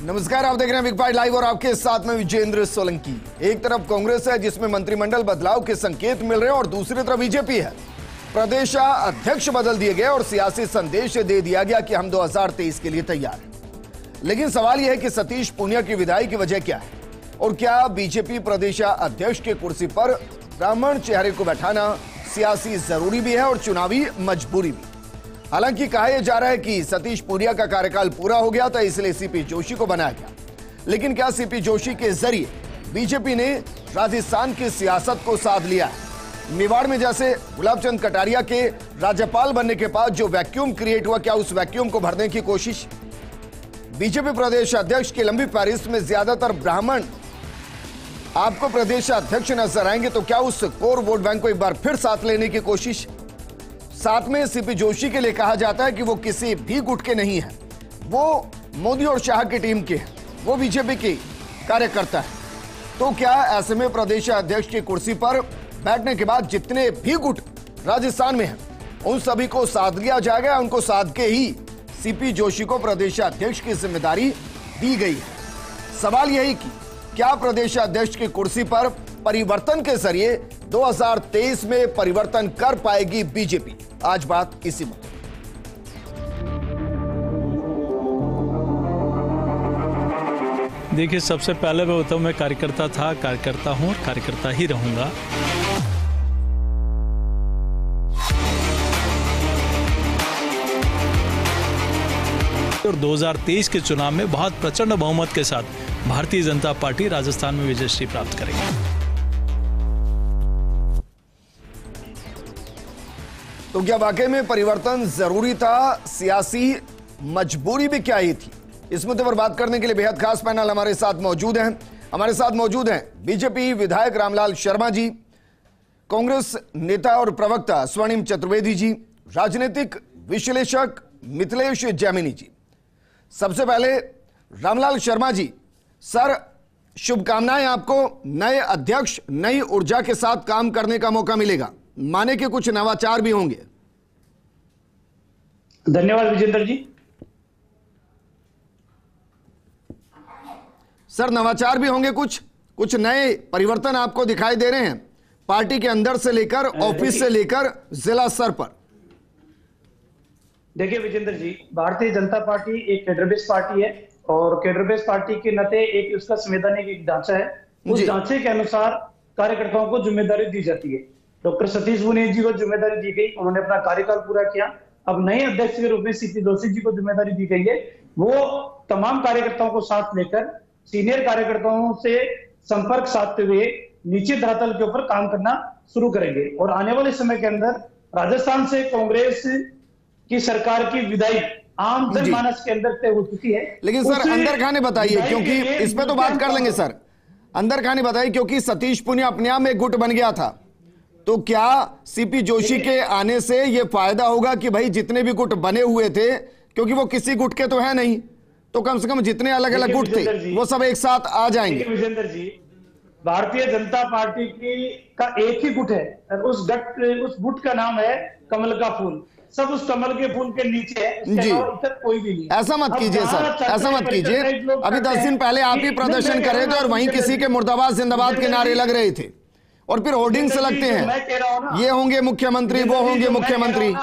नमस्कार, आप देख रहे हैं बिग बाइट लाइव और आपके साथ में विजेंद्र सोलंकी। एक तरफ कांग्रेस है जिसमें मंत्रिमंडल बदलाव के संकेत मिल रहे हैं और दूसरी तरफ बीजेपी है। प्रदेश अध्यक्ष बदल दिए गए और सियासी संदेश दे दिया गया कि हम 2023 के लिए तैयार हैं। लेकिन सवाल यह है कि सतीश पूनिया की विदाई की वजह क्या है और क्या बीजेपी प्रदेश अध्यक्ष की कुर्सी पर ब्राह्मण चेहरे को बैठाना सियासी जरूरी भी है और चुनावी मजबूरी भी। हालांकि कहा यह जा रहा है कि सतीश पूनिया का कार्यकाल पूरा हो गया था, इसलिए सीपी जोशी को बनाया गया। लेकिन क्या सीपी जोशी के जरिए बीजेपी ने राजस्थान की सियासत को साध लिया है? मेवाड़ में जैसे गुलाब चंद कटारिया के राज्यपाल बनने के बाद जो वैक्यूम क्रिएट हुआ, क्या उस वैक्यूम को भरने की कोशिश? बीजेपी प्रदेश अध्यक्ष की लंबी फहरिस्त में ज्यादातर ब्राह्मण आपको प्रदेश अध्यक्ष नजर आएंगे, तो क्या उस कोर वोट बैंक को एक बार फिर साथ लेने की कोशिश? साथ में सीपी जोशी के लिए कहा जाता है कि वो किसी भी गुट के नहीं है, वो मोदी और शाह की टीम के हैं, वो बीजेपी के कार्यकर्ता है। तो क्या ऐसे में प्रदेश अध्यक्ष की कुर्सी पर बैठने के बाद जितने भी गुट राजस्थान में हैं उन सभी को साध लिया जाएगा? उनको साध के ही सीपी जोशी को प्रदेश अध्यक्ष की जिम्मेदारी दी गई है। सवाल यही कि क्या प्रदेश अध्यक्ष की कुर्सी पर परिवर्तन के जरिए 2023 में परिवर्तन कर पाएगी बीजेपी? आज बात इसी मुद्दे। देखिए, सबसे पहले मैं बताऊं, मैं कार्यकर्ता था, कार्यकर्ता हूं और कार्यकर्ता ही रहूंगा। और 2023 के चुनाव में बहुत प्रचंड बहुमत के साथ भारतीय जनता पार्टी राजस्थान में विजयश्री प्राप्त करेगी। तो क्या वाकई में परिवर्तन जरूरी था? सियासी मजबूरी भी क्या ही थी? इस मुद्दे पर बात करने के लिए बेहद खास पैनल हमारे साथ मौजूद हैं। हमारे साथ मौजूद हैं बीजेपी विधायक रामलाल शर्मा जी, कांग्रेस नेता और प्रवक्ता स्वर्णिम चतुर्वेदी जी, राजनीतिक विश्लेषक मिथिलेश जैमिनी जी। सबसे पहले रामलाल शर्मा जी, सर शुभकामनाएं आपको। नए अध्यक्ष नई ऊर्जा के साथ काम करने का मौका मिलेगा, माने के कुछ नवाचार भी होंगे। धन्यवाद विजेंद्र जी। सर नवाचार भी होंगे, कुछ नए परिवर्तन आपको दिखाई दे रहे हैं पार्टी के अंदर से लेकर ऑफिस से लेकर जिला स्तर पर? देखिए विजेंद्र जी, भारतीय जनता पार्टी एक कैडर बेस्ड पार्टी है और कैडर बेस्ड पार्टी के नाते एक उसका संवैधानिक एक ढांचा है। उस ढांचे के अनुसार कार्यकर्ताओं को जिम्मेदारी दी जाती है। डॉक्टर सतीश पूनिया जी को जिम्मेदारी दी गई, उन्होंने अपना कार्यकाल पूरा किया। अब नए अध्यक्ष के रूप में सीपी जोशी जी को जिम्मेदारी दी गई है। वो तमाम कार्यकर्ताओं को साथ लेकर सीनियर कार्यकर्ताओं से संपर्क साधते हुए नीचे धरातल के ऊपर काम करना शुरू करेंगे और आने वाले समय के अंदर राजस्थान से कांग्रेस की सरकार की विदाई आम जनमानस के अंदर तय हो चुकी है। लेकिन सर अंदर खाने बताइए, क्योंकि इस पे तो बात कर लेंगे सर। अंदर खाने बताइए, क्योंकि सतीश पूनिया अपने आप में गुट बन गया था, तो क्या सीपी जोशी के आने से यह फायदा होगा कि भाई जितने भी गुट बने हुए थे, क्योंकि वो किसी गुट के तो है नहीं, तो कम से कम जितने अलग अलग गुट थे वो सब एक साथ आ जाएंगे? विजेंद्र जी, भारतीय जनता पार्टी का एक ही गुट है और उस गुट का नाम है कमल का फूल। सब उस कमल के फूल के नीचे है, जी कोई भी नहीं। ऐसा मत कीजिए सर, ऐसा मत कीजिए। अभी 10 दिन पहले आप ही प्रदर्शन कर रहे थे और वहीं किसी के मुर्दाबाद जिंदाबाद के नारे लग रहे थे और फिर होर्डिंग्स लगते हैं, ये होंगे मुख्यमंत्री, वो होंगे मुख्यमंत्री।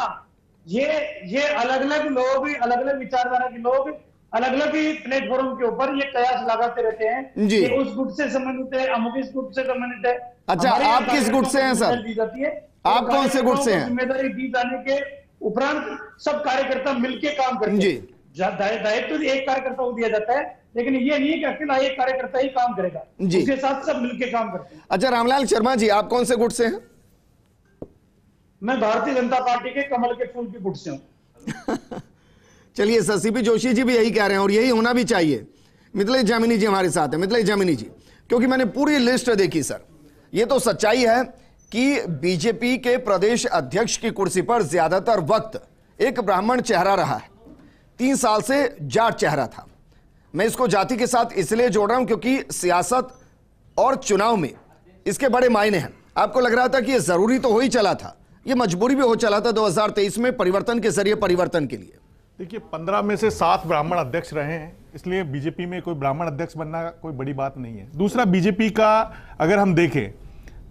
ये अलग अलग लोग, अलग अलग विचारधारा के लोग अलग अलग ही प्लेटफॉर्म के ऊपर ये कयास लगाते रहते हैं जी। कि उस गुट से संबंधित है, अमुक इस गुट से संबंधित है। अच्छा, आप किस गुट से हैं सर? दी जाती है। आप कौन से गुट से हैं? जिम्मेदारी दी जाने के उपरांत सब कार्यकर्ता मिलकर काम करते हैं जी। दायित्व तो एक कार्यकर्ता को दिया जाता है, लेकिन ये नहीं है कि अकेला एक कार्यकर्ता ही काम करेगा जी, उसके साथ सब मिलकर काम करते हैं। अच्छा रामलाल शर्मा जी, आप कौन से गुट से हैं? मैं भारतीय जनता पार्टी के कमल के फूल के गुट से हूं। चलिए सर, सीपी जोशी जी भी यही कह रहे हैं और यही होना भी चाहिए। मिथिलेश जैमिनी जी हमारे साथ है। मिथिलेश जैमिनी जी, क्योंकि मैंने पूरी लिस्ट देखी सर, ये तो सच्चाई है कि बीजेपी के प्रदेश अध्यक्ष की कुर्सी पर ज्यादातर वक्त एक ब्राह्मण चेहरा रहा है। 3 साल से जाट चेहरा था। मैं इसको जाति के साथ इसलिए जोड़ रहा हूं क्योंकि सियासत और चुनाव में इसके बड़े मायने हैं। आपको लग रहा था कि यह जरूरी तो हो ही चला था, यह मजबूरी भी हो चला था 2023 में परिवर्तन के जरिए परिवर्तन के लिए। देखिए 15 में से 7 ब्राह्मण अध्यक्ष रहे हैं, इसलिए बीजेपी में कोई ब्राह्मण अध्यक्ष बनना कोई बड़ी बात नहीं है। दूसरा, बीजेपी का अगर हम देखें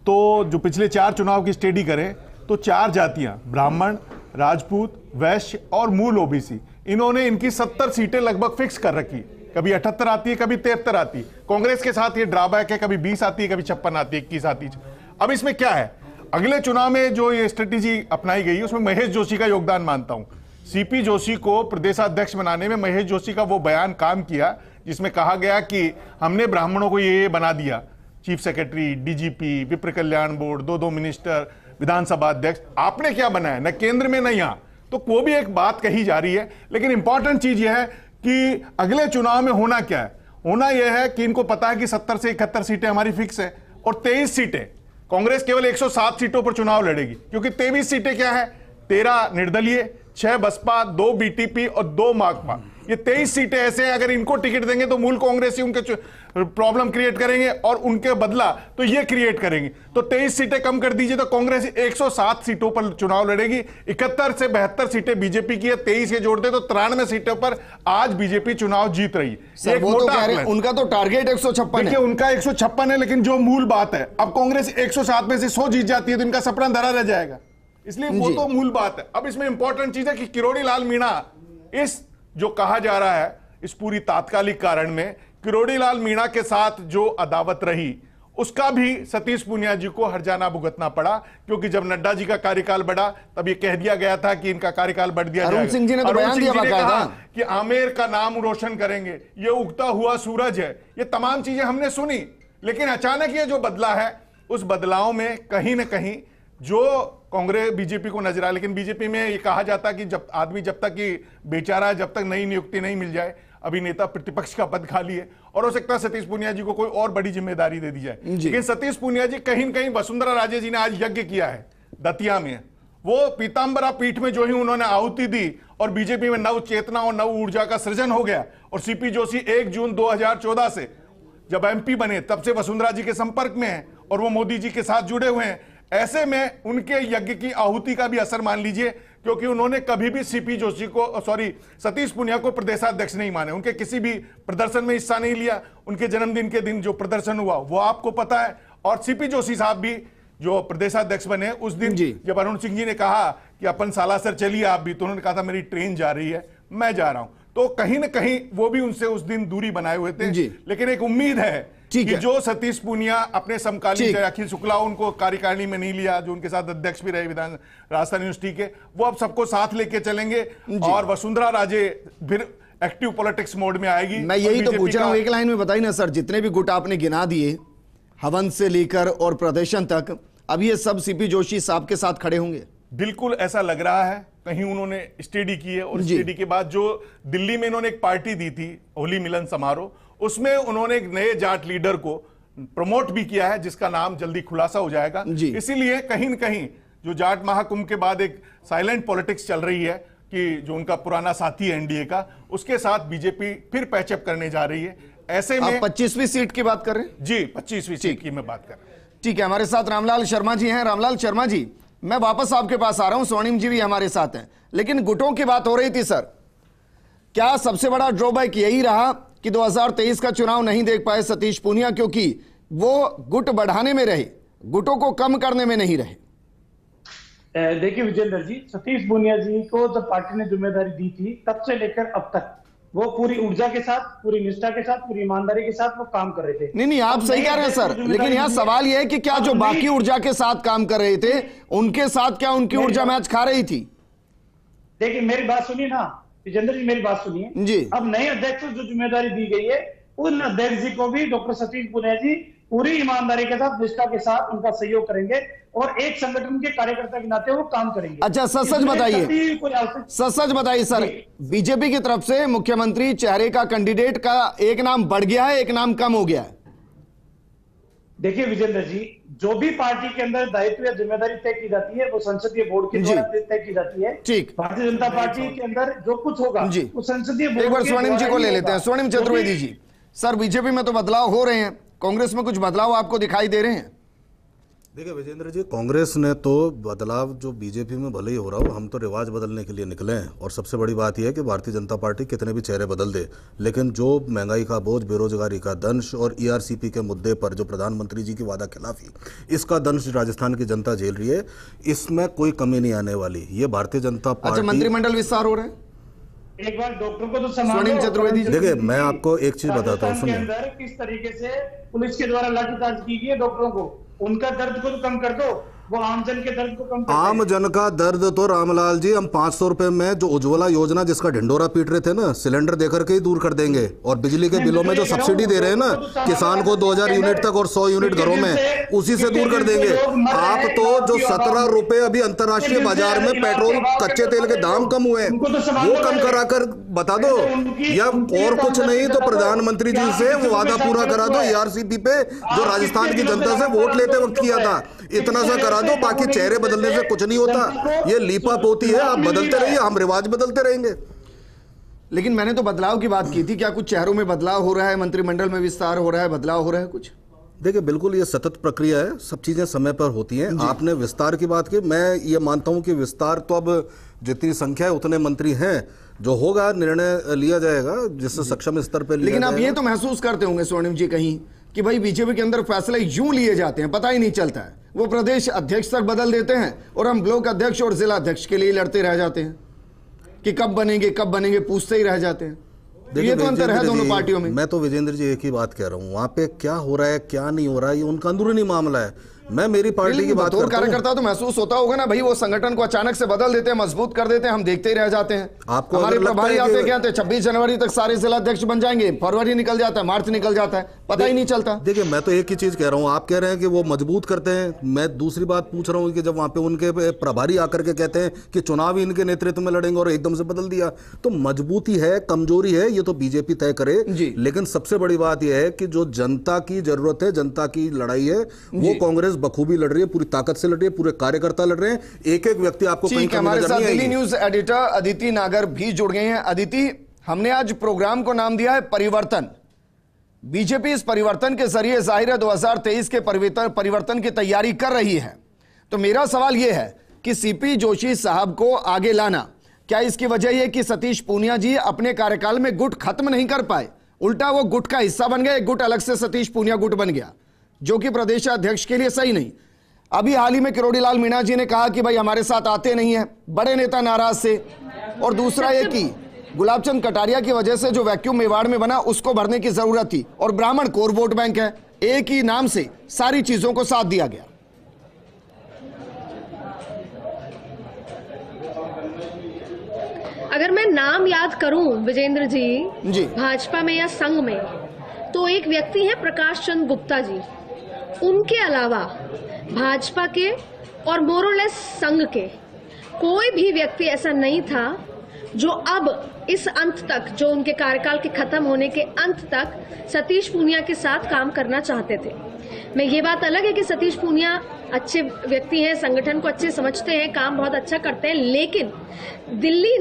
तो जो पिछले 4 चुनाव की स्टडी करें तो 4 जातियां, ब्राह्मण, राजपूत, वैश्य और मूल ओबीसी, इन्होंने इनकी 70 सीटें लगभग फिक्स कर रखी। कभी 78 आती है, कभी 73 आती है। कांग्रेस के साथ ये ड्रॉबैक है, कभी 20 आती है, कभी 56 आती है, 21 आती है। अब इसमें क्या है, अगले चुनाव में जो ये स्ट्रेटेजी अपनाई गई है उसमें महेश जोशी का योगदान मानता हूं। सीपी जोशी को प्रदेशाध्यक्ष बनाने में महेश जोशी का वो बयान काम किया जिसमें कहा गया कि हमने ब्राह्मणों को ये बना दिया, चीफ सेक्रेटरी, डीजीपी, विप्र कल्याण बोर्ड, 2 मिनिस्टर, विधानसभा अध्यक्ष। आपने क्या बनाया, न केंद्र में न यहां। तो वो भी एक बात कही जा रही है, लेकिन इंपॉर्टेंट चीज यह है कि अगले चुनाव में होना क्या है। होना यह है कि इनको पता है कि 70 से 71 सीटें हमारी फिक्स है और 23 सीटें, कांग्रेस केवल 107 सीटों पर चुनाव लड़ेगी, क्योंकि 23 सीटें क्या है, 13 निर्दलीय, 6 बसपा, 2 बीटीपी और 2 माकपा। ये 23 सीटें ऐसे हैं, अगर इनको टिकट देंगे तो मूल कांग्रेसी उनके प्रॉब्लम क्रिएट करेंगे और उनके बदला तो ये क्रिएट करेंगे। तो 23 सीटें कम कर दीजिए तो कांग्रेस 107 सीटों पर चुनाव लड़ेगी। 71 से 72 सीटें बीजेपी की है, 23 ये जोड़ दे तो 93 सीटों पर आज बीजेपी चुनाव जीत रही है। वो तो कह रहे हैं उनका तो टारगेट 156 है। उनका 156 है, लेकिन जो मूल बात है, अब कांग्रेस 107 में से 100 जीत जाती है तो इनका सपना धरा रह जाएगा, इसलिए वो तो मूल बात है। अब इसमें इंपॉर्टेंट चीज है कि किरोड़ी लाल मीणा, इस जो कहा जा रहा है इस पूरी तात्कालिक कारण में किरोड़ी लाल मीणा के साथ जो अदावत रही उसका भी सतीश पूनिया जी को हर्जाना भुगतना पड़ा, क्योंकि जब नड्डा जी का कार्यकाल बढ़ा तब ये कह दिया गया था कि इनका कार्यकाल बढ़ दिया जाएगा। अरुण सिंह जी ने तो बयान दिया कहा कि आमेर का नाम रोशन करेंगे, ये उगता हुआ सूरज है। ये तमाम चीजें हमने सुनी, लेकिन अचानक ये जो बदला है उस बदलाव में कहीं ना कहीं जो कांग्रेस बीजेपी को नजर आया। लेकिन बीजेपी में ये कहा जाता कि जब आदमी जब तक कि बेचारा है, जब तक नई नियुक्ति नहीं मिल जाए, अभी नेता प्रतिपक्ष का पद खाली है और हो सकता है सतीश पूनिया जी को कोई और बड़ी जिम्मेदारी दे दी जाए। लेकिन सतीश पूनिया जी कहीं न कहीं, वसुंधरा राजे जी ने आज यज्ञ किया है दतिया में, वो पीतांबरा पीठ में जो ही उन्होंने आहुति दी और बीजेपी में नव चेतना और नव ऊर्जा का सृजन हो गया। और सीपी जोशी 1 जून 2014 से जब एमपी बने तब से वसुंधरा जी के संपर्क में है और वो मोदी जी के साथ जुड़े हुए हैं। ऐसे में उनके यज्ञ की आहुति का भी असर मान लीजिए, क्योंकि उन्होंने कभी भी सीपी जोशी को, सतीश पूनिया को प्रदेशाध्यक्ष नहीं माने, उनके किसी भी प्रदर्शन में हिस्सा नहीं लिया। उनके जन्मदिन के दिन जो प्रदर्शन हुआ वो आपको पता है। और सीपी जोशी साहब भी जो प्रदेशाध्यक्ष बने उस दिन जब अरुण सिंह जी ने कहा कि अपन सालासर चलिए आप भी, तो उन्होंने कहा था मेरी ट्रेन जा रही है, मैं जा रहा हूं। तो कहीं ना कहीं वो भी उनसे उस दिन दूरी बनाए हुए थे। लेकिन एक उम्मीद है कि जो सतीश पूनिया अपने समकालीन अखिल शुक्ला उनको कार्यकारिणी में नहीं लिया, जो उनके साथ अध्यक्ष भी रहे विधान राजस्थान यूनिवर्सिटी के, वो अब सबको साथ लेके चलेंगे और वसुंधरा राजे फिर एक्टिव पॉलिटिक्स मोड में आएगी। मैं यही तो पूछ रहा हूं, एक लाइन में बताइए ना सर, जितने भी गुट आपने गिना दिए हवन से लेकर और प्रदर्शन तक, अब ये सब सीपी जोशी साहब के साथ खड़े होंगे? बिल्कुल ऐसा लग रहा है। कहीं उन्होंने स्टडी की है और स्टडी के बाद जो दिल्ली में इन्होंने एक पार्टी दी थी होली मिलन समारोह, उसमें उन्होंने एक नए जाट लीडर को प्रमोट भी किया है जिसका नाम जल्दी खुलासा हो जाएगा। इसीलिए कहीं न कहीं जो जाट महाकुंभ के बाद एक साइलेंट पॉलिटिक्स चल रही है कि जो उनका पुराना साथी है एनडीए का, उसके साथ बीजेपी फिर पैचअप करने जा रही है। ऐसे में 25वीं सीट की बात कर रहे हैं? जी, 25वीं सीट की मैं बात कर रहा हूं। ठीक है, हमारे साथ रामलाल शर्मा जी हैं। रामलाल शर्मा जी, मैं वापस आपके पास आ रहा हूं, स्वर्णिम जी भी हमारे साथ हैं, लेकिन गुटों की बात हो रही थी सर, क्या सबसे बड़ा ड्रॉबैक यही रहा कि 2023 का चुनाव नहीं देख पाए सतीश पूनिया, क्योंकि वो गुट बढ़ाने में रहे, गुटों को कम करने में नहीं रहे? देखिए विजेंद्र जी, सतीश पूनिया जी को जब पार्टी ने जिम्मेदारी दी थी तब से लेकर अब तक वो पूरी ऊर्जा के साथ, पूरी निष्ठा के साथ, पूरी ईमानदारी के साथ वो काम कर रहे थे। नहीं, आप सही कह रहे हैं सर, लेकिन यहाँ सवाल यह है कि क्या जो बाकी ऊर्जा के साथ काम कर रहे थे उनके साथ क्या उनकी ऊर्जा मैच खा रही थी? देखिए मेरी बात सुनिए ना विजेंद्र जी, मेरी बात सुनिए जी। अब नए अध्यक्ष को जो जिम्मेदारी दी गई है, उन अध्यक्ष जी को भी डॉक्टर सतीश पूनिया जी पूरी ईमानदारी के साथ, निष्ठा के साथ उनका सहयोग करेंगे और एक संगठन के कार्यकर्ता के नाते वो काम करेंगे। अच्छा, सच बताइए, सच बताइए सर, बीजेपी की तरफ से मुख्यमंत्री चेहरे का कैंडिडेट का एक नाम बढ़ गया है, एक नाम कम हो गया है? देखिए विजेंद्र जी, जो भी पार्टी के अंदर दायित्व या जिम्मेदारी तय की जाती है वो संसदीय बोर्ड के द्वारा तय की जाती है। ठीक, भारतीय जनता पार्टी के अंदर जो कुछ होगा वो संसदीय बोर्ड। एक बार स्वर्णिम जी को ले लेते हैं। स्वर्णिम चतुर्वेदी जी, सर बीजेपी में तो बदलाव हो रहे हैं, कांग्रेस में कुछ बदलाव आपको दिखाई दे रहे हैं? देखिए विजेंद्र जी, कांग्रेस ने तो बदलाव जो बीजेपी में भले ही हो रहा हो, हम तो रिवाज बदलने के लिए निकले हैं। और सबसे बड़ी बात यह है कि भारतीय जनता पार्टी कितने भी चेहरे बदल दे, लेकिन जो महंगाई का बोझ, बेरोजगारी का दंश और ईआरसीपी के मुद्दे पर जो प्रधानमंत्री जी की वादा खिलाफी, इसका दंश राजस्थान की जनता झेल रही है। इसमें कोई कमी नहीं आने वाली। ये भारतीय जनता पार्टी। अच्छा, मंत्रिमंडल विस्तार हो रहा है, एक बार डॉक्टर को तो सम्मान स्वर्णिम दो। चतुर्वेदी जी, देखिए मैं आपको एक चीज बताता हूँ, राजस्थान के सुनिए। अंदर किस तरीके से पुलिस के द्वारा लाठीचार्ज की गई है डॉक्टरों को, उनका दर्द को तो कम कर दो, वो आमजन के दर्द को कम कर आम जन का दर्द तो रामलाल जी, हम 500 रुपए में जो उज्ज्वला योजना जिसका ढिंडोरा पीट रहे थे ना, सिलेंडर देकर के ही दूर कर देंगे। और बिजली के बिलों में जो सब्सिडी दे रहे हैं ना किसान को 2000 यूनिट तक और 100 यूनिट घरों में, उसी से दूर कर देंगे। आप तो जो 17 रुपए अभी अंतर्राष्ट्रीय बाजार में पेट्रोल कच्चे तेल के दाम कम हुए वो कम कराकर बता दो, या और कुछ नहीं तो प्रधानमंत्री जी से वो वादा पूरा करा दो ईआरसीपी पे जो राजस्थान की जनता से वोट लेते वक्त किया था, इतना सा करा दो। बाकी चेहरे बदलने से कुछ नहीं होता, ये लीपा पोती है। आप बदलते रहिए, हम रिवाज बदलते रहेंगे। लेकिन मैंने तो बदलाव की बात की थी। क्या कुछ चेहरों में बदलाव हो रहा है, मंत्रिमंडल में विस्तार हो रहा है, बदलाव हो रहा है कुछ? देखिए बिल्कुल ये सतत प्रक्रिया है, सब चीजें समय पर होती हैं। आपने विस्तार की बात की, मैं ये मानता हूं कि विस्तार तो अब जितनी संख्या है उतने मंत्री हैं, जो होगा निर्णय लिया जाएगा जिससे सक्षम स्तर पर। लेकिन आप ये तो महसूस करते होंगे स्वर्णिम जी कहीं कि भाई बीजेपी के अंदर फैसले यूं लिए जाते हैं, पता ही नहीं चलता है। वो प्रदेश अध्यक्ष तक बदल देते हैं और हम ब्लॉक अध्यक्ष और जिला अध्यक्ष के लिए लड़ते रह जाते हैं कि कब बनेंगे पूछते ही रह जाते हैं। ये तो अंतर है दोनों पार्टियों में। मैं तो विजेंद्र जी एक ही बात कह रहा हूँ, वहां पे क्या हो रहा है क्या नहीं हो रहा है ये उनका अंदरूनी मामला है। मैं मेरी पार्टी की बात करता हूं। कार्यकर्ता तो महसूस होता होगा ना भाई, वो संगठन को अचानक से बदल देते हैं, मजबूत कर देते हैं, हम देखते ही रह जाते हैं। आपको हमारे प्रभारी आते क्या थे, 26 जनवरी तक सारे जिला अध्यक्ष बन जाएंगे, फरवरी निकल जाता है, मार्च निकल जाता है, पता ही नहीं चलता। देखिए मैं तो एक ही चीज कह रहा हूँ, आप कह रहे हैं कि वो मजबूत करते हैं, मैं दूसरी बात पूछ रहा हूँ कि जब वहां पे उनके प्रभारी आकर के कहते हैं कि चुनाव इनके नेतृत्व में लड़ेंगे और एकदम से बदल दिया, तो मजबूती है कमजोरी है ये तो बीजेपी तय करे। लेकिन सबसे बड़ी बात यह है कि जो जनता की जरूरत है, जनता की लड़ाई है, वो कांग्रेस बखूबी लड़ रही है, पूरी ताकत से लड़ रही है, पूरे कार्यकर्ता लड़ रहे हैं, एक एक व्यक्ति आपको कहीं हमारे साथ दिल्ली न्यूज एडिटर अदिति नागर भी जुड़ गए हैं। अदिति, हमने आज प्रोग्राम को नाम दिया है परिवर्तन। बीजेपी इस परिवर्तन के जरिए जाहिर है 2023 के परिवर्तन की तैयारी कर रही है। तो मेरा सवाल यह है कि सीपी जोशी साहब को आगे लाना, क्या इसकी वजह यह कि सतीश पूनिया जी अपने कार्यकाल में गुट खत्म नहीं कर पाए, उल्टा वो गुट का हिस्सा बन गए, एक गुट अलग से सतीश पूनिया गुट बन गया, जो कि प्रदेश अध्यक्ष के लिए सही नहीं। अभी हाल ही में किरोड़ी लाल मीणा जी ने कहा कि भाई हमारे साथ आते नहीं है, बड़े नेता नाराज से। और दूसरा ये कि गुलाबचंद कटारिया की वजह से जो वैक्यूम मेवाड़ में बना उसको भरने की जरूरत थी, और ब्राह्मण कोर वोट बैंक है, एक ही नाम से सारी चीजों को साथ दिया गया। अगर मैं नाम याद करूं विजेंद्र जी भाजपा में या संघ में, तो एक व्यक्ति है प्रकाश चंद्र गुप्ता जी। उनके अलावा भाजपा के और मोरलेस संघ के कोई भी व्यक्ति ऐसा नहीं था जो अब इस अंत तक, जो उनके कार्यकाल के खत्म होने के अंत तक सतीश पूनिया के साथ काम करना चाहते थे। मैं ये बात अलग है कि सतीश पूनिया अच्छे व्यक्ति हैं, संगठन को अच्छे समझते हैं, काम बहुत अच्छा करते हैं, लेकिन दिल्ली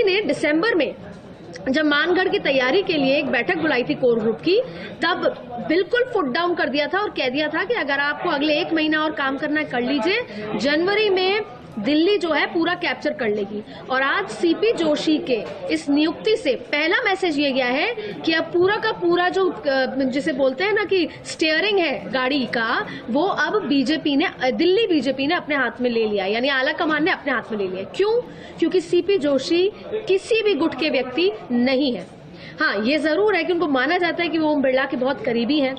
ने दिसंबर में जब मानगढ़ की तैयारी के लिए एक बैठक बुलाई थी कोर ग्रुप की, तब बिल्कुल फुट डाउन कर दिया था और कह दिया था कि अगर आपको अगले 1 महीना और काम करना है कर लीजिए, जनवरी में दिल्ली जो है पूरा कैप्चर कर लेगी। और आज सीपी जोशी के इस नियुक्ति से पहला मैसेज ये गया है कि अब पूरा का पूरा जो जिसे बोलते हैं ना कि स्टीयरिंग है गाड़ी का, वो अब बीजेपी ने, दिल्ली बीजेपी ने अपने हाथ में ले लिया, यानी आला कमान ने अपने हाथ में ले लिया। क्यों? क्योंकि सीपी जोशी किसी भी गुट के व्यक्ति नहीं है। हाँ, ये जरूर है कि उनको माना जाता है कि वो ओम बिरला के बहुत करीबी हैं,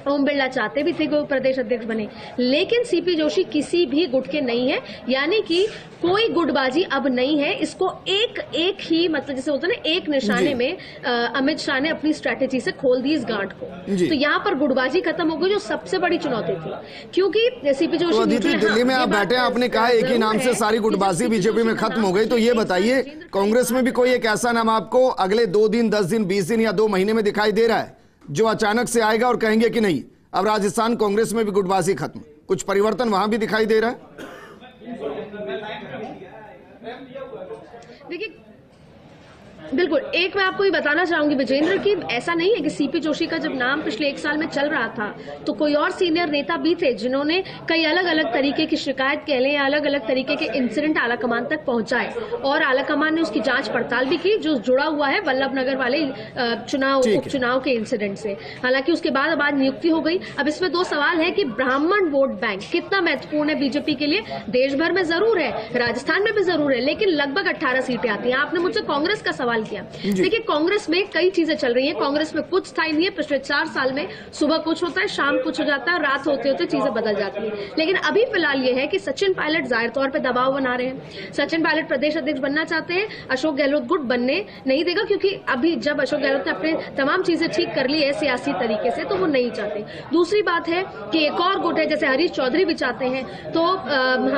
ओम बिरला चाहते भी थे कि वो प्रदेश अध्यक्ष बने, लेकिन सीपी जोशी किसी भी गुट के नहीं है, यानी कि कोई गुटबाजी अब नहीं है। इसको एक ही मतलब जैसे होता है ना, एक निशाने में अमित शाह ने अपनी स्ट्रैटेजी से खोल दी इस गांठ को। तो यहाँ पर गुटबाजी खत्म हो गई, जो सबसे बड़ी चुनौती थी, क्योंकि सीपी जोशी तो दिल्ली में आप बैठे हैं, आपने कहा एक ही नाम से सारी गुटबाजी बीजेपी में खत्म हो गई, तो ये बताइए कांग्रेस में भी कोई एक ऐसा नाम आपको अगले 2 दिन, 10 दिन, 20 दिन या 2 महीने में दिखाई दे रहा है जो अचानक से आएगा और कहेंगे कि नहीं अब राजस्थान कांग्रेस में भी गुटबाजी खत्म, कुछ परिवर्तन वहां भी दिखाई दे रहा है? देखिए, बिल्कुल। एक मैं आपको ये बताना चाहूंगी विजेंद्र कि ऐसा नहीं है कि सीपी जोशी का जब नाम पिछले 1 साल में चल रहा था तो कोई और सीनियर नेता भी थे जिन्होंने कई अलग अलग तरीके की शिकायत कह लें या अलग अलग तरीके के इंसिडेंट आलाकमान तक पहुंचाए और आलाकमान ने उसकी जांच पड़ताल भी की, जो जुड़ा हुआ है वल्लभ नगर वाले उपचुनाव के इंसिडेंट से। हालांकि उसके बाद अब आज नियुक्ति हो गई। अब इसमें 2 सवाल है कि ब्राह्मण वोट बैंक कितना महत्वपूर्ण है बीजेपी के लिए। देश भर में जरूर है, राजस्थान में भी जरूर है, लेकिन लगभग 18 सीटें आती हैं। आपने मुझसे कांग्रेस का सवाल किया। देखिए, कांग्रेस में कई चीजें चल रही हैं। कांग्रेस में कुछ स्थायी नहीं है। पिछले 4 साल में सुबह कुछ होता है, शाम कुछ हो जाता है, रात होते होते चीजें बदल जाती हैं। लेकिन अभी फिलहाल ये है कि सचिन पायलट जाहिर तौर पर दबाव बना रहे हैं। सचिन पायलट प्रदेश अध्यक्ष बनना चाहते हैं, अशोक गहलोत गुट बनने नहीं देगा, क्योंकि अभी जब अशोक गहलोत ने अपने तमाम चीजें ठीक कर ली है सियासी तरीके से, तो वो नहीं चाहते। दूसरी बात है कि एक और गुट है, जैसे हरीश चौधरी भी चाहते हैं, तो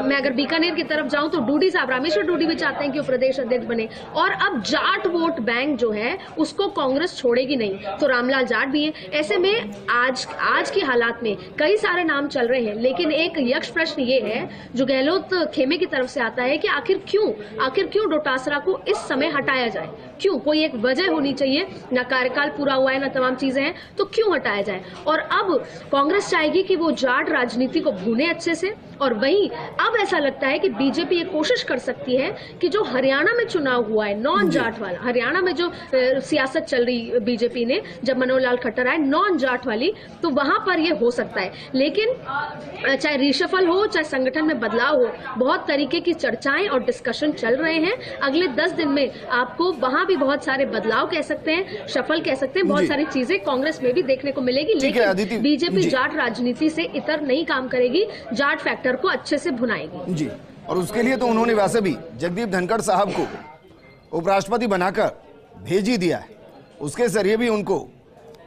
मैं अगर बीकानेर की तरफ जाऊं तो डूडी साहब, रामेश्वर डूडी भी चाहते हैं कि वो प्रदेश अध्यक्ष बने। और अब जाट वोट बैंक जो है उसको कांग्रेस छोड़ेगी नहीं, तो रामलाल जाट भी है। ऐसे में आज की हालात में कई सारे नाम चल रहे हैं, लेकिन एक यक्ष प्रश्न ये है जो गहलोत खेमे की तरफ से आता है कि आखिर क्यों डोटासरा को इस समय हटाया जाए। क्यों? कोई एक वजह होनी चाहिए। ना कार्यकाल पूरा हुआ है, ना तमाम चीजें हैं, तो क्यों हटाया जाए। और अब कांग्रेस चाहेगी कि वो जाट राजनीति को भूने अच्छे से, और वहीं अब ऐसा लगता है कि बीजेपी ये कोशिश कर सकती है कि जो हरियाणा में चुनाव हुआ है नॉन जाट वाला, हरियाणा में जो सियासत चल रही बीजेपी ने जब मनोहर लाल खट्टर आए नॉन जाट वाली, तो वहां पर ये हो सकता है। लेकिन चाहे रिशफल हो, चाहे संगठन में बदलाव हो, बहुत तरीके की चर्चाएं और डिस्कशन चल रहे हैं। अगले 10 दिन में आपको वहां भी बहुत सारे बदलाव कह सकते हैं, शफल कह सकते हैं, बहुत सारी चीजें कांग्रेस में भी देखने को मिलेगी। लेकिन बीजेपी जाट राजनीति से इतर नहीं काम करेगी, जाट फैक्टर को अच्छे से भुनाएगी जी। और उसके लिए तो उन्होंने वैसे भी जगदीप धनखड़ साहब को उपराष्ट्रपति बनाकर भेज ही दिया है। उसके जरिए भी उनको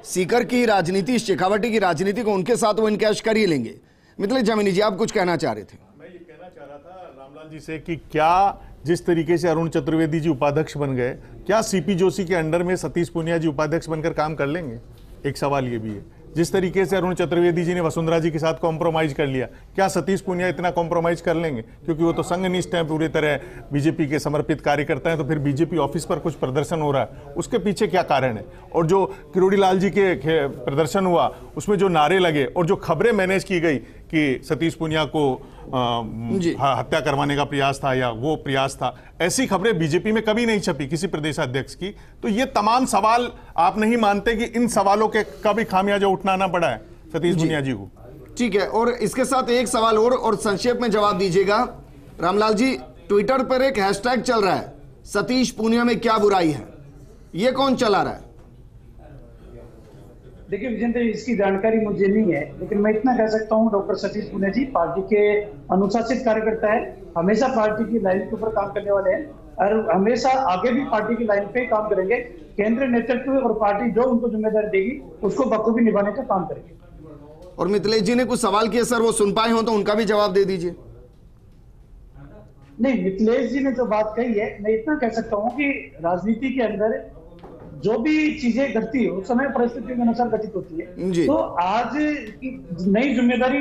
सीकर की राजनीति, शेखावटी की राजनीति को उनके साथ वो इनकैश कर ही लेंगे। मिथिलेश जामिनी जी, आप कुछ कहना चाह रहे थे? मैं ये कहना चाह रहा था रामलाल जी से कि क्या जिस तरीके से अरुण चतुर्वेदी जी उपाध्यक्ष बन गए, क्या सीपी जोशी के अंडर में सतीश पूनिया जी उपाध्यक्ष बनकर काम कर लेंगे? एक सवाल ये भी है। जिस तरीके से अरुण चतुर्वेदी जी ने वसुंधरा जी के साथ कॉम्प्रोमाइज कर लिया, क्या सतीश पूनिया इतना कॉम्प्रोमाइज कर लेंगे? क्योंकि वो तो संघनिष्ठ हैं, पूरी तरह बीजेपी के समर्पित कार्यकर्ता हैं। तो फिर बीजेपी ऑफिस पर कुछ प्रदर्शन हो रहा है, उसके पीछे क्या कारण है? और जो किरोड़ी लाल जी के प्रदर्शन हुआ, उसमें जो नारे लगे और जो खबरें मैनेज की गई कि सतीश पूनिया को हत्या करवाने का प्रयास था या वो प्रयास था, ऐसी खबरें बीजेपी में कभी नहीं छपी किसी प्रदेशाध्यक्ष की। तो ये तमाम सवाल आप नहीं मानते कि इन सवालों के कभी खामियाजा उठाना पड़ा है सतीश पूनिया जी को? ठीक है, और इसके साथ एक सवाल और संक्षेप में जवाब दीजिएगा रामलाल जी। ट्विटर पर एक हैशटैग चल रहा है, सतीश पूनिया में क्या बुराई है, ये कौन चला रहा है? देखिए विजेंद्र, इसकी जानकारी मुझे नहीं है, लेकिन मैं इतना कह सकता हूँ डॉक्टर सतीश पूनिया जी पार्टी के अनुशासित कार्यकर्ता है, हमेशा पार्टी की लाइन के ऊपर काम करने वाले हैं और हमेशा आगे भी पार्टी की लाइन पे काम करेंगे। केंद्रीय नेतृत्व और पार्टी जो उनको जिम्मेदारी देगी उसको बखूबी निभाने का काम करेंगे। और मिथिलेश जी ने कुछ सवाल किए सर, वो सुन पाए हो तो उनका भी जवाब दे दीजिए। नहीं, मिथिलेश जी ने जो बात कही है, मैं इतना कह सकता हूँ कि राजनीति के अंदर जो भी चीजें घटती है उस समय परिस्थिति के अनुसार घटित होती है। तो आज की नई जिम्मेदारी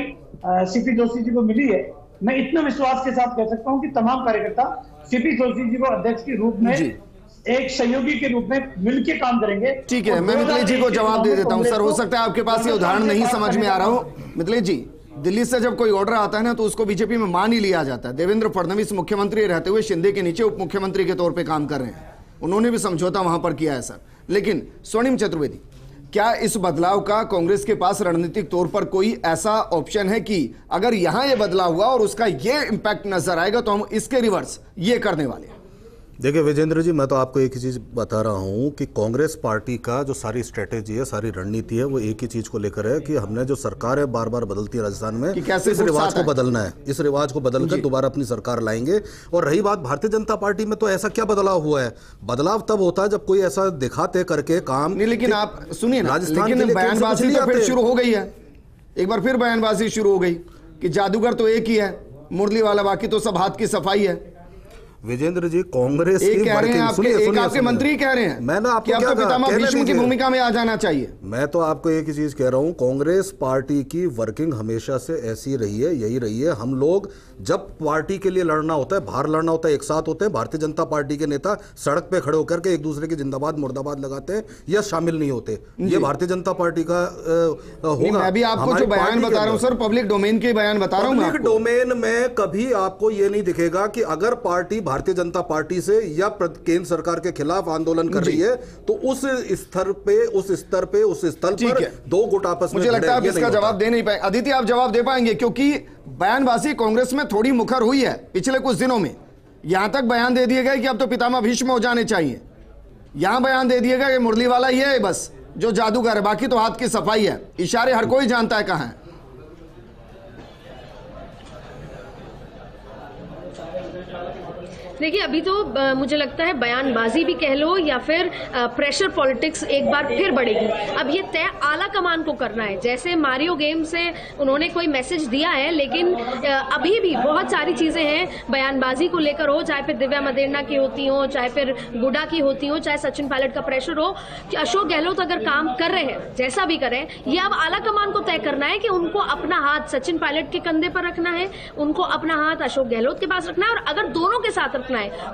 सीपी जोशी जी को मिली है। मैं इतना विश्वास के साथ कह सकता हूं कि तमाम कार्यकर्ता सीपी जोशी जी को अध्यक्ष के रूप में एक सहयोगी के रूप में मिलकर काम करेंगे। ठीक है, मैं मिथिलेश जी को जवाब दे देता हूं। सर, हो सकता है आपके पास ये उदाहरण नहीं समझ में आ रहा हो। मिथिलेश जी, दिल्ली से जब कोई ऑर्डर आता है ना तो उसको बीजेपी में मान ही लिया जाता है। देवेंद्र फडणवीस मुख्यमंत्री रहते हुए शिंदे के नीचे उप मुख्यमंत्री के तौर पर काम कर रहे हैं, उन्होंने भी समझौता वहां पर किया है सर। लेकिन स्वर्णिम चतुर्वेदी, क्या इस बदलाव का कांग्रेस के पास रणनीतिक तौर पर कोई ऐसा ऑप्शन है कि अगर यहां ये बदलाव हुआ और उसका ये इंपैक्ट नजर आएगा तो हम इसके रिवर्स ये करने वाले हैं? देखिए विजेंद्र जी, मैं तो आपको एक ही चीज़ बता रहा हूँ कि कांग्रेस पार्टी का जो सारी स्ट्रेटेजी है, सारी रणनीति है, वो एक ही चीज़ को लेकर है कि हमने जो सरकार है बार बार बदलती है राजस्थान में, इस रिवाज को बदलना है, इस रिवाज को बदलकर दोबारा अपनी सरकार लाएंगे। और रही बात भारतीय जनता पार्टी में, तो ऐसा क्या बदलाव हुआ है? बदलाव तब होता है जब कोई ऐसा दिखाते करके काम नहीं। लेकिन आप सुनिए ना, लेकिन बयानबाजी तो फिर शुरू हो गई है, एक बार फिर बयानबाजी शुरू हो गई कि जादूगर तो एक ही है, मुरली वाला, बाकी तो सब हाथ की सफाई है। विजेंद्र जी, कांग्रेस एक की कह रहे हैं आपके मंत्री कह रहे हैं मैंने आपको कि अब क्या तो पितामह कहने भीष्म की दीजिए। भूमिका में आ जाना चाहिए। मैं तो आपको एक ही चीज कह रहा हूं, कांग्रेस पार्टी की वर्किंग हमेशा से ऐसी रही है, यही रही है। हम लोग जब पार्टी के लिए लड़ना होता है, बाहर लड़ना होता है, एक साथ होते हैं। भारतीय जनता पार्टी के नेता सड़क पे खड़े होकर के एक दूसरे की जिंदाबाद मुर्दाबाद लगाते हैं या शामिल नहीं होते। ये भारतीय जनता पार्टी का होगा। मैं भी आपको जो बयान बता रहा हूं सर, पब्लिक डोमेन के बयान बता रहा हूं। पब्लिक डोमेन में कभी आपको ये नहीं दिखेगा कि अगर पार्टी भारतीय जनता पार्टी से या केंद्र सरकार के खिलाफ आंदोलन कर रही है तो उस स्तर पर दो गुट आपस में। मुझे लगता है आप इसका जवाब दे नहीं पाए। अदिति, आप जवाब दे पाएंगे? क्योंकि बयानबाजी कांग्रेस में थोड़ी मुखर हुई है पिछले कुछ दिनों में। यहां तक बयान दे दिए गए कि अब तो पितामह भीष्म हो जाने चाहिए। यहां बयान दे दिए गए कि मुरली वाला ही है बस जो जादूगर है, बाकी तो हाथ की सफाई है। इशारे हर कोई जानता है कहां है। देखिए, अभी तो मुझे लगता है बयानबाजी भी कह लो या फिर प्रेशर पॉलिटिक्स एक बार फिर बढ़ेगी। अब ये तय आला कमान को करना है। जैसे मारियो गेम से उन्होंने कोई मैसेज दिया है, लेकिन अभी भी बहुत सारी चीजें हैं बयानबाजी को लेकर हो, चाहे फिर दिव्या मदेरना की होती हो, चाहे फिर गुडा की होती हो, चाहे सचिन पायलट का प्रेशर हो, कि अशोक गहलोत अगर काम कर रहे हैं, जैसा भी करें, ये अब आला कमान को तय करना है कि उनको अपना हाथ सचिन पायलट के कंधे पर रखना है, उनको अपना हाथ अशोक गहलोत के पास रखना है। और अगर दोनों के साथ है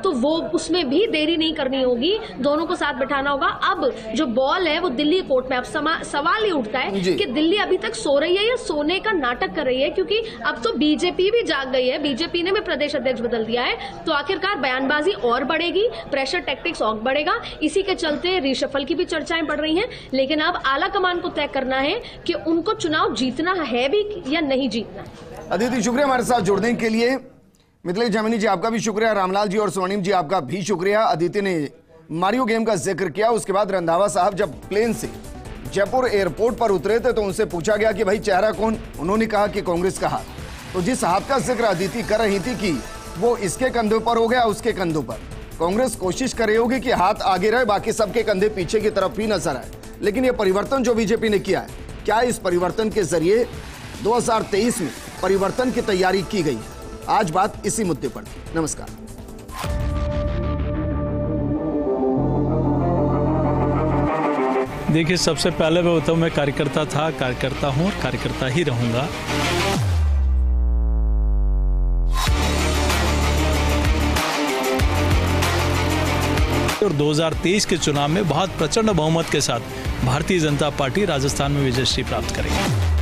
तो वो उसमें भी देरी नहीं करनी होगी, दोनों को साथ बैठाना होगा। अब जो बॉल है वो दिल्ली कोर्ट में। अब सवाल ये उठता है कि दिल्ली अभी तक सो रही है या सोने का नाटक कर रही है, क्योंकि अब तो बीजेपी भी जाग गई है। बीजेपी ने भी प्रदेश अध्यक्ष बदल दिया है, तो आखिरकार बयानबाजी और बढ़ेगी, प्रेशर टैक्टिक्स और बढ़ेगा। इसी के चलते रिशफल की भी चर्चाएं बढ़ रही हैं। लेकिन अब आला कमान को तय करना है कि उनको चुनाव जीतना है भी या नहीं जीतना। अदिति, शुक्रिया हमारे साथ जुड़ने के लिए। मिथिलेश जामिनी जी, आपका भी शुक्रिया। रामलाल जी और स्वर्णिम जी, आपका भी शुक्रिया। अदिति ने मारियो गेम का जिक्र किया। उसके बाद रंधावा साहब जब प्लेन से जयपुर एयरपोर्ट पर उतरे थे तो उनसे पूछा गया कि भाई चेहरा कौन? उन्होंने कहा कि कांग्रेस का हाथ। तो जिस हाथ का जिक्र अदिति कर रही थी कि वो इसके कंधों पर हो गया, उसके कंधों पर, कांग्रेस कोशिश कर रही होगी कि हाथ आगे रहे, बाकी सबके कंधे पीछे की तरफ ही नजर आए। लेकिन यह परिवर्तन जो बीजेपी ने किया है, क्या इस परिवर्तन के जरिए 2023 में परिवर्तन की तैयारी की गई है? आज बात इसी मुद्दे पर थी। नमस्कार। देखिए, सबसे पहले मैं बताऊं, मैं कार्यकर्ता था, कार्यकर्ता हूं और कार्यकर्ता ही रहूंगा। और 2023 के चुनाव में बहुत प्रचंड बहुमत के साथ भारतीय जनता पार्टी राजस्थान में विजयश्री प्राप्त करेगी।